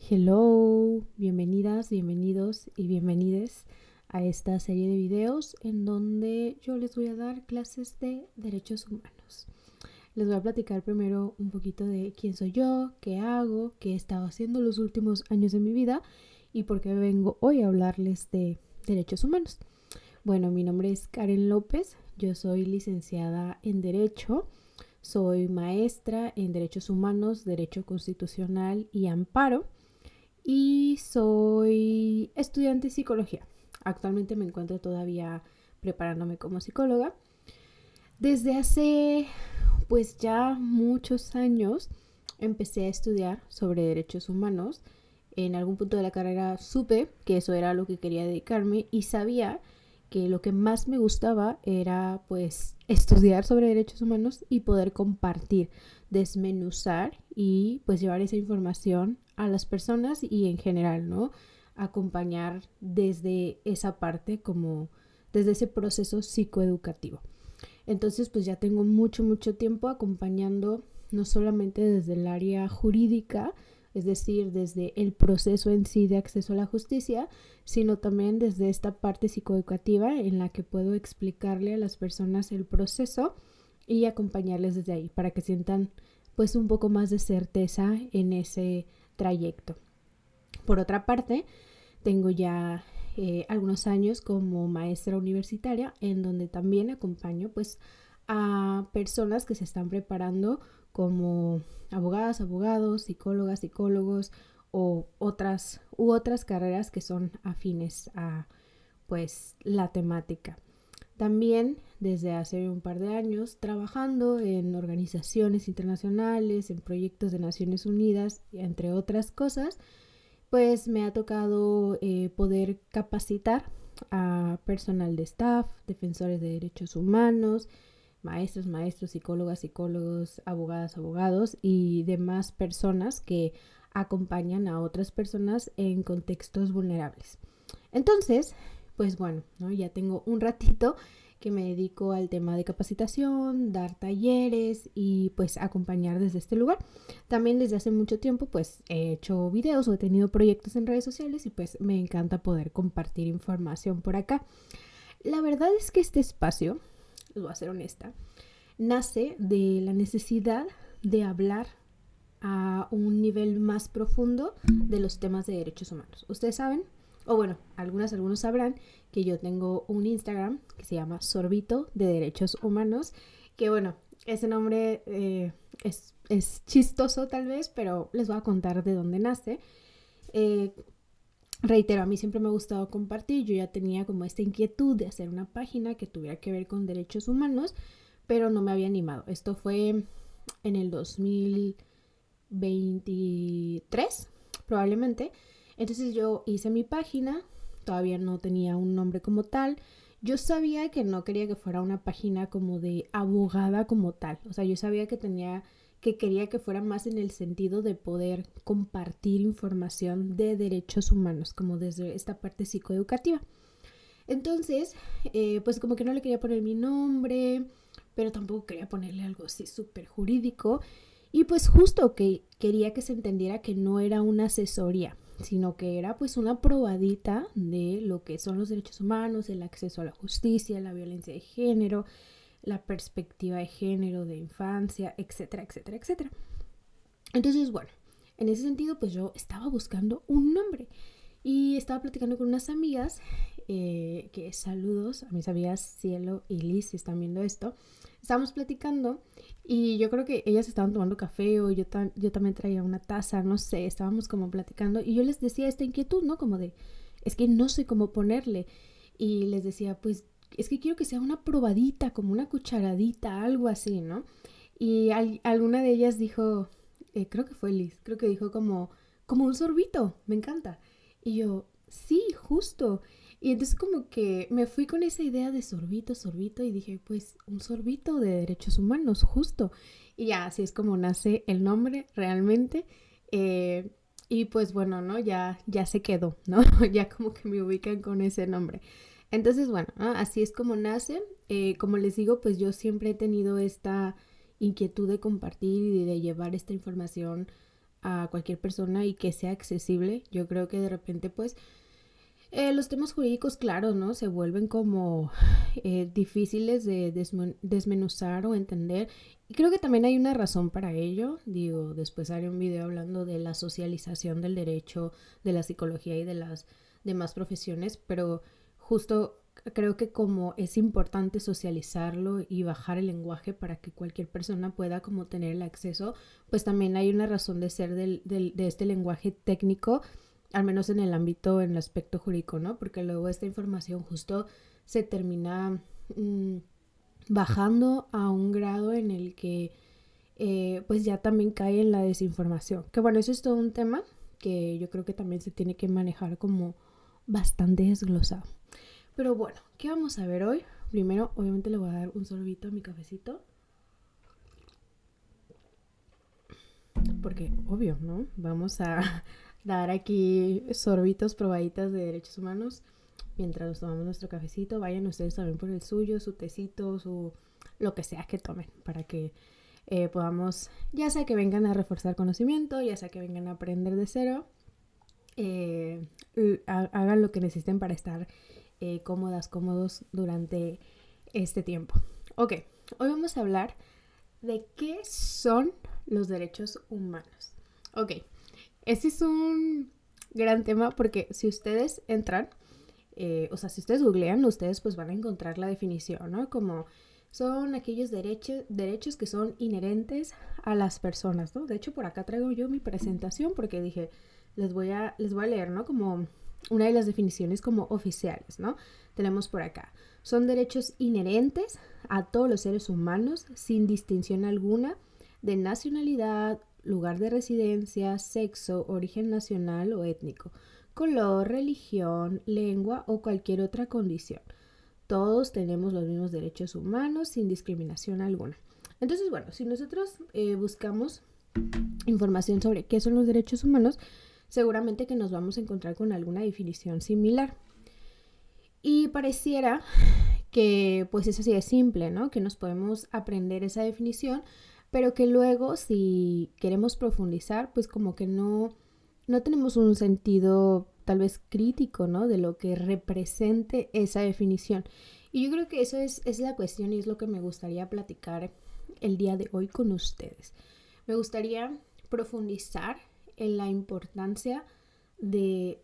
Hello, bienvenidas, bienvenidos y bienvenides a esta serie de videos en donde yo les voy a dar clases de derechos humanos. Les voy a platicar primero un poquito de quién soy yo, qué hago, qué he estado haciendo los últimos años de mi vida y por qué vengo hoy a hablarles de derechos humanos. Bueno, mi nombre es Karen López, yo soy licenciada en Derecho. Soy maestra en Derechos Humanos, Derecho Constitucional y Amparo y soy estudiante de psicología. Actualmente me encuentro todavía preparándome como psicóloga. Desde hace pues ya muchos años empecé a estudiar sobre derechos humanos. En algún punto de la carrera supe que eso era lo que quería dedicarme y sabía que lo que más me gustaba era pues estudiar sobre derechos humanos y poder compartir, desmenuzar y pues llevar esa información a las personas y en general, ¿no? Acompañar desde esa parte como desde ese proceso psicoeducativo. Entonces pues ya tengo mucho tiempo acompañando no solamente desde el área jurídica, es decir, desde el proceso en sí de acceso a la justicia, sino también desde esta parte psicoeducativa en la que puedo explicarle a las personas el proceso y acompañarles desde ahí para que sientan pues un poco más de certeza en ese trayecto. Por otra parte, tengo ya algunos años como maestra universitaria en donde también acompaño pues a personas que se están preparando como abogadas, abogados, psicólogas, psicólogos o otras carreras que son afines a pues la temática. También desde hace un par de años trabajando en organizaciones internacionales, en proyectos de Naciones Unidas, entre otras cosas, pues me ha tocado poder capacitar a personal de staff, defensores de derechos humanos, maestros, psicólogas, psicólogos, abogadas, abogados y demás personas que acompañan a otras personas en contextos vulnerables. Entonces, pues bueno, ¿no? Ya tengo un ratito que me dedico al tema de capacitación, dar talleres y pues acompañar desde este lugar. También desde hace mucho tiempo pues he hecho videos o he tenido proyectos en redes sociales y pues me encanta poder compartir información por acá. La verdad es que este espacio, les voy a ser honesta, nace de la necesidad de hablar a un nivel más profundo de los temas de derechos humanos. Ustedes saben, o bueno, algunos sabrán que yo tengo un Instagram que se llama Sorbito de Derechos Humanos, que bueno, ese nombre es chistoso tal vez, pero les voy a contar de dónde nace. Reitero, a mí siempre me ha gustado compartir, yo ya tenía como esta inquietud de hacer una página que tuviera que ver con derechos humanos, pero no me había animado. Esto fue en el 2023, probablemente. Entonces yo hice mi página, todavía no tenía un nombre como tal. Yo sabía que no quería que fuera una página como de abogada como tal. O sea, yo sabía que quería que fuera más en el sentido de poder compartir información de derechos humanos, como desde esta parte psicoeducativa. Entonces, pues como que no le quería poner mi nombre, pero tampoco quería ponerle algo así súper jurídico. Y pues justo que quería que se entendiera que no era una asesoría, sino que era pues una probadita de lo que son los derechos humanos, el acceso a la justicia, la violencia de género, la perspectiva de género, de infancia, etcétera, etcétera, etcétera. Entonces, bueno, en ese sentido pues yo estaba buscando un nombre y estaba platicando con unas amigas, que saludos a mis amigas Cielo y Liz si están viendo esto. Estábamos platicando y yo creo que ellas estaban tomando café o yo también traía una taza, no sé, estábamos como platicando y yo les decía esta inquietud, ¿no? Como de, es que no sé cómo ponerle. Y les decía, pues es que quiero que sea una probadita, como una cucharadita, algo así, ¿no? Y alguna de ellas dijo, creo que fue Liz, creo que dijo como un sorbito, me encanta. Y yo, sí, justo. Y entonces como que me fui con esa idea de sorbito y dije, pues un sorbito de derechos humanos, justo. Y ya, así es como nace el nombre realmente. Eh, y pues bueno, ¿no? Ya se quedó, ¿no? Ya como que me ubican con ese nombre. Entonces, bueno, ¿no? Así es como nace. Como les digo, pues yo siempre he tenido esta inquietud de compartir y de llevar esta información a cualquier persona y que sea accesible. Yo creo que de repente pues los temas jurídicos, claro, ¿no? Se vuelven como difíciles de desmenuzar o entender. Y creo que también hay una razón para ello. Digo, después haré un video hablando de la socialización del derecho, de la psicología y de las demás profesiones, pero justo creo que como es importante socializarlo y bajar el lenguaje para que cualquier persona pueda como tener el acceso, pues también hay una razón de ser de este lenguaje técnico, al menos en el ámbito, en el aspecto jurídico, ¿no? Porque luego esta información justo se termina bajando a un grado en el que pues ya también cae en la desinformación. Que bueno, eso es todo un tema que yo creo que también se tiene que manejar como bastante desglosado. Pero bueno, ¿qué vamos a ver hoy? Primero, obviamente le voy a dar un sorbito a mi cafecito. Porque, obvio, ¿no? Vamos a dar aquí sorbitos, probaditas de derechos humanos mientras nos tomamos nuestro cafecito. Vayan ustedes también por el suyo, su tecito, su lo que sea que tomen, para que podamos, ya sea que vengan a reforzar conocimiento, ya sea que vengan a aprender de cero, hagan lo que necesiten para estar cómodos durante este tiempo. Ok, hoy vamos a hablar de qué son los derechos humanos. Ok, este es un gran tema porque si ustedes entran, o sea, si ustedes googlean, ustedes pues van a encontrar la definición, ¿no? Como son aquellos derechos que son inherentes a las personas, ¿no? De hecho, por acá traigo yo mi presentación porque dije, les voy a leer, ¿no? Como una de las definiciones como oficiales, ¿no? Tenemos por acá. Son derechos inherentes a todos los seres humanos sin distinción alguna de nacionalidad, lugar de residencia, sexo, origen nacional o étnico, color, religión, lengua o cualquier otra condición. Todos tenemos los mismos derechos humanos sin discriminación alguna. Entonces, bueno, si nosotros buscamos información sobre qué son los derechos humanos, seguramente que nos vamos a encontrar con alguna definición similar. Y pareciera que pues es así de simple, ¿no? Que nos podemos aprender esa definición, pero que luego si queremos profundizar, pues como que no tenemos un sentido tal vez crítico, ¿no? De lo que represente esa definición. Y yo creo que eso es la cuestión y es lo que me gustaría platicar el día de hoy con ustedes. Me gustaría profundizar en la importancia de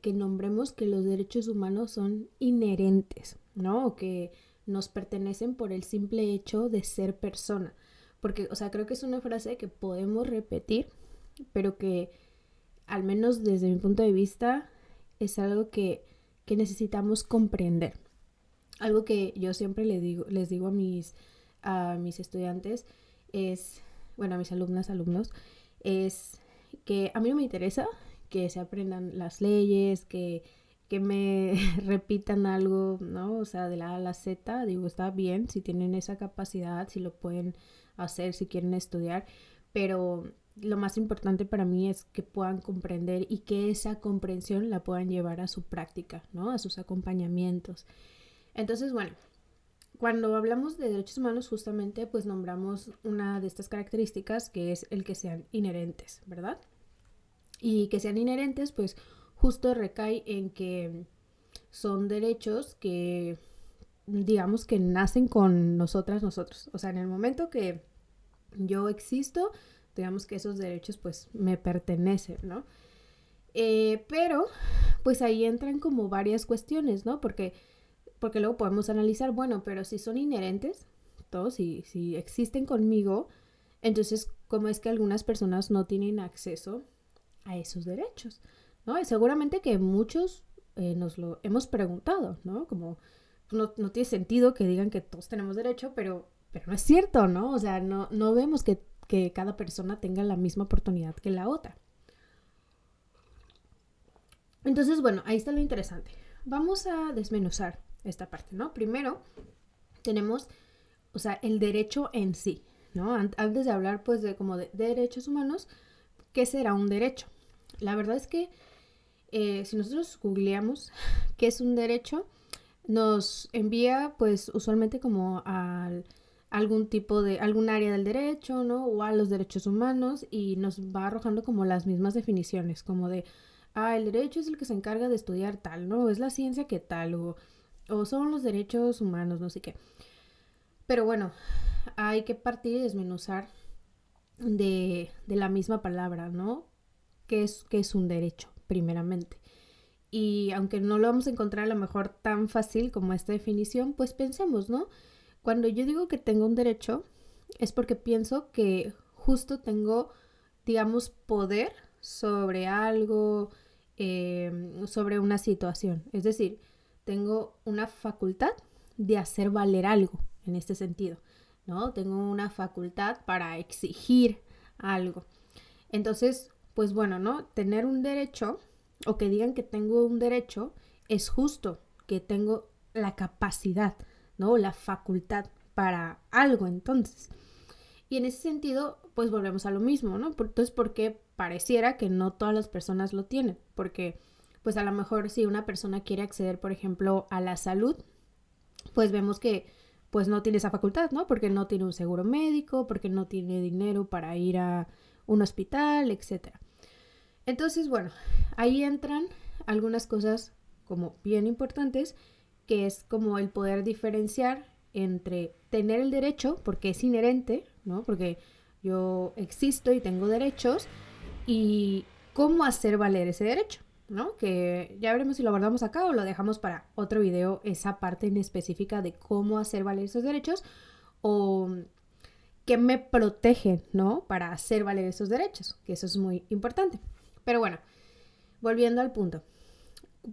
que nombremos que los derechos humanos son inherentes, ¿no? O que nos pertenecen por el simple hecho de ser persona. Porque, o sea, creo que es una frase que podemos repetir, pero que al menos desde mi punto de vista es algo que necesitamos comprender. Algo que yo siempre les digo a mis estudiantes es, bueno, a mis alumnos, es que a mí no me interesa que se aprendan las leyes, que me repitan algo, ¿no? O sea, de la A a la Z, digo, está bien si tienen esa capacidad, si lo pueden hacer, si quieren estudiar, pero lo más importante para mí es que puedan comprender y que esa comprensión la puedan llevar a su práctica, ¿no? A sus acompañamientos. Entonces, bueno, cuando hablamos de derechos humanos, justamente pues nombramos una de estas características que es el que sean inherentes, ¿verdad? Y que sean inherentes, pues justo recae en que son derechos que digamos que nacen con nosotros. O sea, en el momento que yo existo, digamos que esos derechos pues me pertenecen, ¿no? Pero pues ahí entran como varias cuestiones, ¿no? Porque luego podemos analizar, bueno, pero si son inherentes, todos, si existen conmigo, entonces, ¿cómo es que algunas personas no tienen acceso a esos derechos? ¿No? Y seguramente que muchos nos lo hemos preguntado, ¿no? Como no tiene sentido que digan que todos tenemos derecho, pero no es cierto, ¿no? O sea, no vemos que cada persona tenga la misma oportunidad que la otra. Entonces, bueno, ahí está lo interesante. Vamos a desmenuzar esta parte, ¿no? Primero tenemos, o sea, el derecho en sí, ¿no? Antes de hablar, pues, de derechos humanos, ¿qué será un derecho? La verdad es que si nosotros googleamos qué es un derecho, nos envía, pues, usualmente como a algún área del derecho, ¿no? O a los derechos humanos y nos va arrojando como las mismas definiciones, como de, el derecho es el que se encarga de estudiar tal, ¿no? Es la ciencia que tal, o son los derechos humanos, no sé qué. Pero bueno, hay que partir y desmenuzar de la misma palabra, ¿no? ¿Qué es un derecho, primeramente? Y aunque no lo vamos a encontrar a lo mejor tan fácil como esta definición, pues pensemos, ¿no? Cuando yo digo que tengo un derecho, es porque pienso que justo tengo, digamos, poder sobre algo, sobre una situación. Es decir, tengo una facultad de hacer valer algo en este sentido, ¿no? Tengo una facultad para exigir algo. Entonces, pues bueno, ¿no? Tener un derecho o que digan que tengo un derecho es justo que tengo la capacidad, ¿no? La facultad para algo entonces. Y en ese sentido, pues volvemos a lo mismo, ¿no? Entonces, porque pareciera que no todas las personas lo tienen, porque pues a lo mejor si una persona quiere acceder, por ejemplo, a la salud, pues vemos que pues no tiene esa facultad, ¿no? Porque no tiene un seguro médico, porque no tiene dinero para ir a un hospital, etcétera. Entonces, bueno, ahí entran algunas cosas como bien importantes, que es como el poder diferenciar entre tener el derecho, porque es inherente, ¿no? Porque yo existo y tengo derechos, y cómo hacer valer ese derecho, ¿no? Que ya veremos si lo abordamos acá o lo dejamos para otro video, esa parte en específica de cómo hacer valer esos derechos o qué me protegen, ¿no? Para hacer valer esos derechos, que eso es muy importante. Pero bueno, volviendo al punto.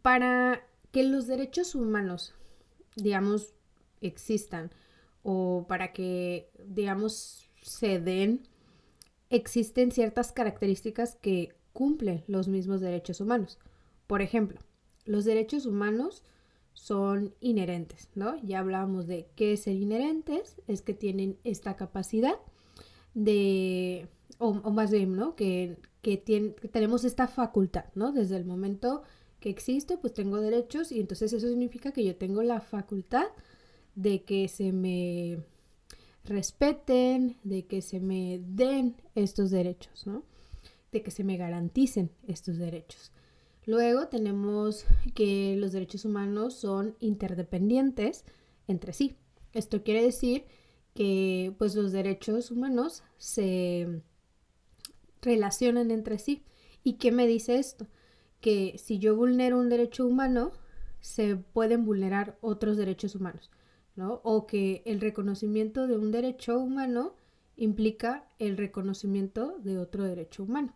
Para que los derechos humanos, digamos, existan o para que, digamos, se den, existen ciertas características que cumplen los mismos derechos humanos. Por ejemplo, los derechos humanos son inherentes, ¿no? Ya hablábamos de qué es ser inherentes, es que tienen esta capacidad de, o más bien, ¿no? Que tenemos esta facultad, ¿no? Desde el momento que existo, pues tengo derechos y entonces eso significa que yo tengo la facultad de que se me respeten, de que se me den estos derechos, ¿no? De que se me garanticen estos derechos. Luego tenemos que los derechos humanos son interdependientes entre sí. Esto quiere decir que pues los derechos humanos se relacionan entre sí. ¿Y qué me dice esto? Que si yo vulnero un derecho humano, se pueden vulnerar otros derechos humanos, ¿no? O que el reconocimiento de un derecho humano implica el reconocimiento de otro derecho humano.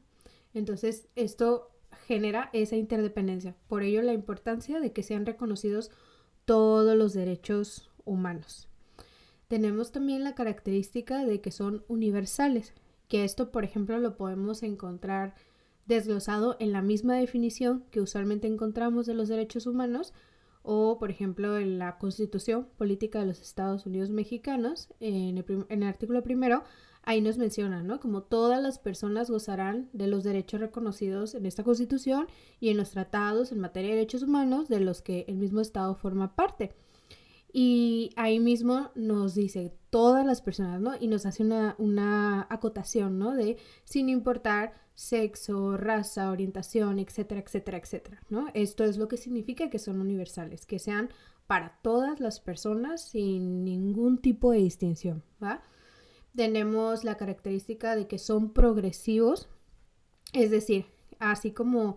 Entonces, esto genera esa interdependencia. Por ello, la importancia de que sean reconocidos todos los derechos humanos. Tenemos también la característica de que son universales, que esto, por ejemplo, lo podemos encontrar desglosado en la misma definición que usualmente encontramos de los derechos humanos o, por ejemplo, en la Constitución Política de los Estados Unidos Mexicanos, en el artículo primero, ahí nos menciona, ¿no? Como todas las personas gozarán de los derechos reconocidos en esta Constitución y en los tratados en materia de derechos humanos de los que el mismo Estado forma parte. Y ahí mismo nos dice todas las personas, ¿no? Y nos hace una acotación, ¿no? De sin importar sexo, raza, orientación, etcétera, etcétera, etcétera, ¿no? Esto es lo que significa que son universales, que sean para todas las personas sin ningún tipo de distinción, ¿va? Tenemos la característica de que son progresivos, es decir, así como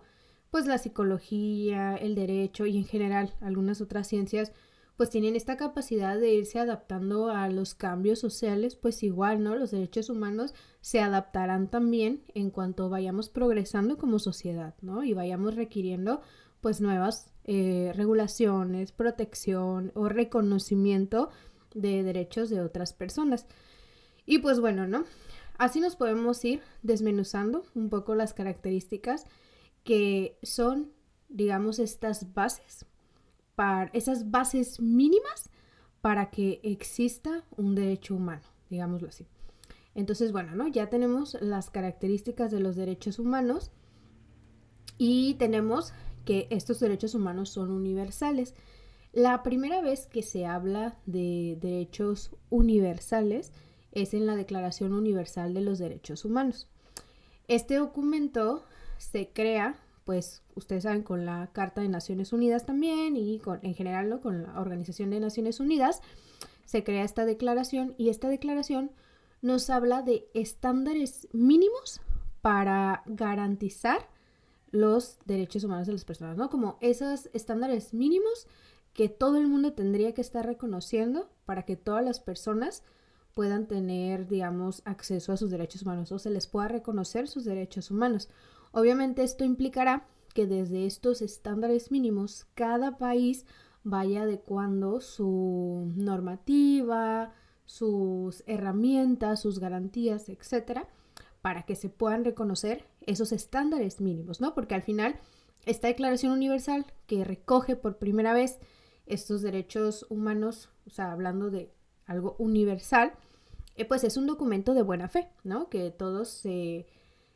pues la psicología, el derecho y en general algunas otras ciencias pues tienen esta capacidad de irse adaptando a los cambios sociales, pues igual, ¿no? Los derechos humanos se adaptarán también en cuanto vayamos progresando como sociedad, ¿no? Y vayamos requiriendo pues nuevas regulaciones, protección o reconocimiento de derechos de otras personas. Y pues bueno, ¿no? Así nos podemos ir desmenuzando un poco las características que son, digamos, estas bases, esas bases mínimas para que exista un derecho humano, digámoslo así. Entonces, bueno, ¿no? Ya tenemos las características de los derechos humanos y tenemos que estos derechos humanos son universales. La primera vez que se habla de derechos universales es en la Declaración Universal de los Derechos Humanos. Este documento se crea, pues ustedes saben, con la Carta de Naciones Unidas también y en general, ¿no?, con la Organización de Naciones Unidas. Se crea esta declaración y esta declaración nos habla de estándares mínimos para garantizar los derechos humanos de las personas, ¿no? Como esos estándares mínimos que todo el mundo tendría que estar reconociendo para que todas las personas puedan tener, digamos, acceso a sus derechos humanos o se les pueda reconocer sus derechos humanos. Obviamente esto implicará que desde estos estándares mínimos cada país vaya adecuando su normativa, sus herramientas, sus garantías, etcétera, para que se puedan reconocer esos estándares mínimos, ¿no? Porque al final esta Declaración Universal que recoge por primera vez estos derechos humanos, o sea, hablando de algo universal, pues es un documento de buena fe, ¿no? Que todos,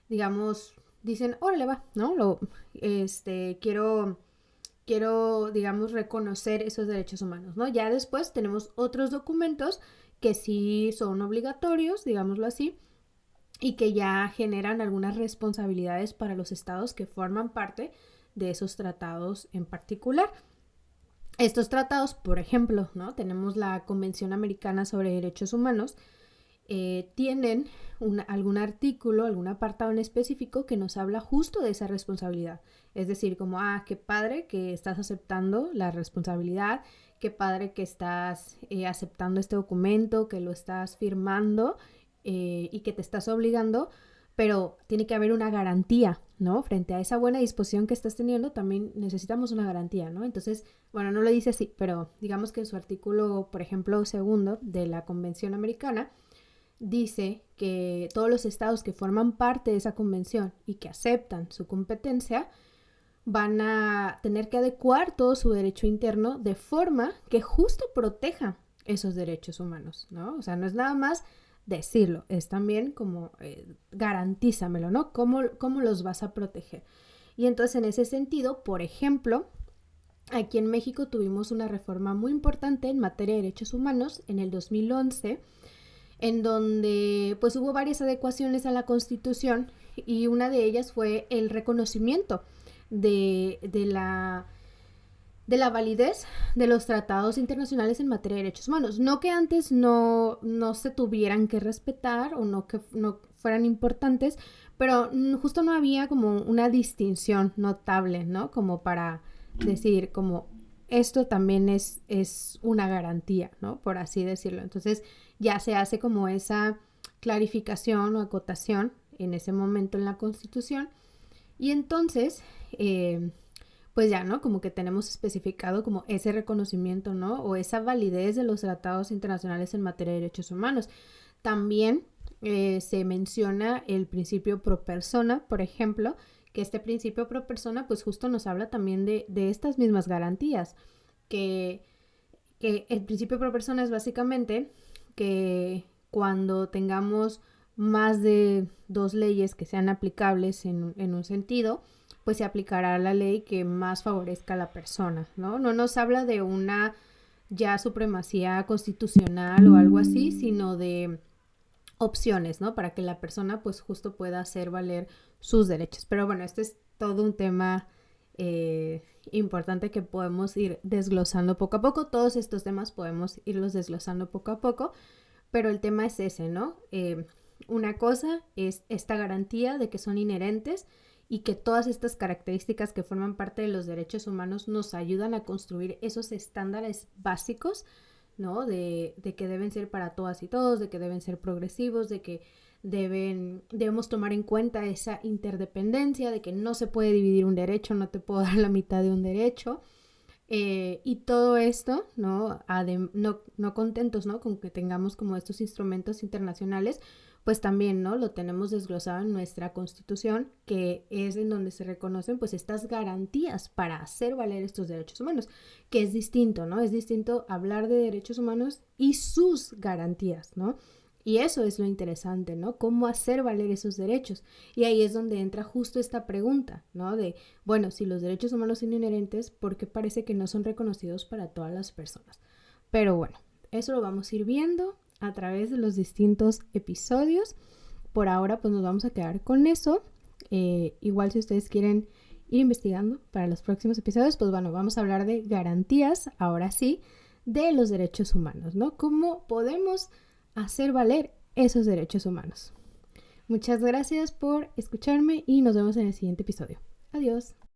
digamos, dicen, órale va, ¿no? Quiero, digamos, reconocer esos derechos humanos, ¿no? Ya después tenemos otros documentos que sí son obligatorios, digámoslo así, y que ya generan algunas responsabilidades para los estados que forman parte de esos tratados en particular. Estos tratados, por ejemplo, ¿no?, tenemos la Convención Americana sobre Derechos Humanos, tienen algún artículo, algún apartado en específico que nos habla justo de esa responsabilidad. Es decir, como, qué padre que estás aceptando la responsabilidad, qué padre que estás aceptando este documento, que lo estás firmando y que te estás obligando, pero tiene que haber una garantía, ¿no? Frente a esa buena disposición que estás teniendo, también necesitamos una garantía, ¿no? Entonces, bueno, no lo dice así, pero digamos que en su artículo, por ejemplo, segundo de la Convención Americana, dice que todos los estados que forman parte de esa convención y que aceptan su competencia van a tener que adecuar todo su derecho interno de forma que justo proteja esos derechos humanos, ¿no? O sea, no es nada más decirlo, es también como garantízamelo, ¿no? ¿Cómo los vas a proteger? Y entonces en ese sentido, por ejemplo, aquí en México tuvimos una reforma muy importante en materia de derechos humanos en el 2011, en donde pues hubo varias adecuaciones a la Constitución y una de ellas fue el reconocimiento de la validez de los tratados internacionales en materia de derechos humanos. No que antes no se tuvieran que respetar o no que no fueran importantes, pero justo no había como una distinción notable, ¿no? Como para decir, como esto también es una garantía, ¿no? Por así decirlo. Entonces ya se hace como esa clarificación o acotación en ese momento en la Constitución y entonces pues ya, ¿no? Como que tenemos especificado como ese reconocimiento, ¿no? O esa validez de los tratados internacionales en materia de derechos humanos. También se menciona el principio pro persona, por ejemplo, que este principio pro persona pues justo nos habla también de estas mismas garantías, que el principio pro persona es básicamente que cuando tengamos más de dos leyes que sean aplicables en un sentido, pues se aplicará la ley que más favorezca a la persona, ¿no? No nos habla de una ya supremacía constitucional o algo así, sino de opciones, ¿no? Para que la persona pues justo pueda hacer valer sus derechos. Pero bueno, este es todo un tema importante que podemos ir desglosando poco a poco. Todos estos temas podemos irlos desglosando poco a poco, pero el tema es ese, ¿no? Una cosa es esta garantía de que son inherentes y que todas estas características que forman parte de los derechos humanos nos ayudan a construir esos estándares básicos, ¿no? De que deben ser para todas y todos, de que deben ser progresivos, de que debemos tomar en cuenta esa interdependencia, de que no se puede dividir un derecho, no te puedo dar la mitad de un derecho. Y todo esto, ¿no? No contentos, ¿no? Con que tengamos como estos instrumentos internacionales, pues también, ¿no? Lo tenemos desglosado en nuestra Constitución, que es en donde se reconocen pues estas garantías para hacer valer estos derechos humanos, que es distinto, ¿no? Es distinto hablar de derechos humanos y sus garantías, ¿no? Y eso es lo interesante, ¿no? Cómo hacer valer esos derechos. Y ahí es donde entra justo esta pregunta, ¿no? De, bueno, si los derechos humanos son inherentes, ¿por qué parece que no son reconocidos para todas las personas? Pero bueno, eso lo vamos a ir viendo a través de los distintos episodios. Por ahora, pues nos vamos a quedar con eso. Igual si ustedes quieren ir investigando para los próximos episodios, pues bueno, vamos a hablar de garantías, ahora sí, de los derechos humanos, ¿no? ¿Cómo podemos hacer valer esos derechos humanos? Muchas gracias por escucharme y nos vemos en el siguiente episodio. Adiós.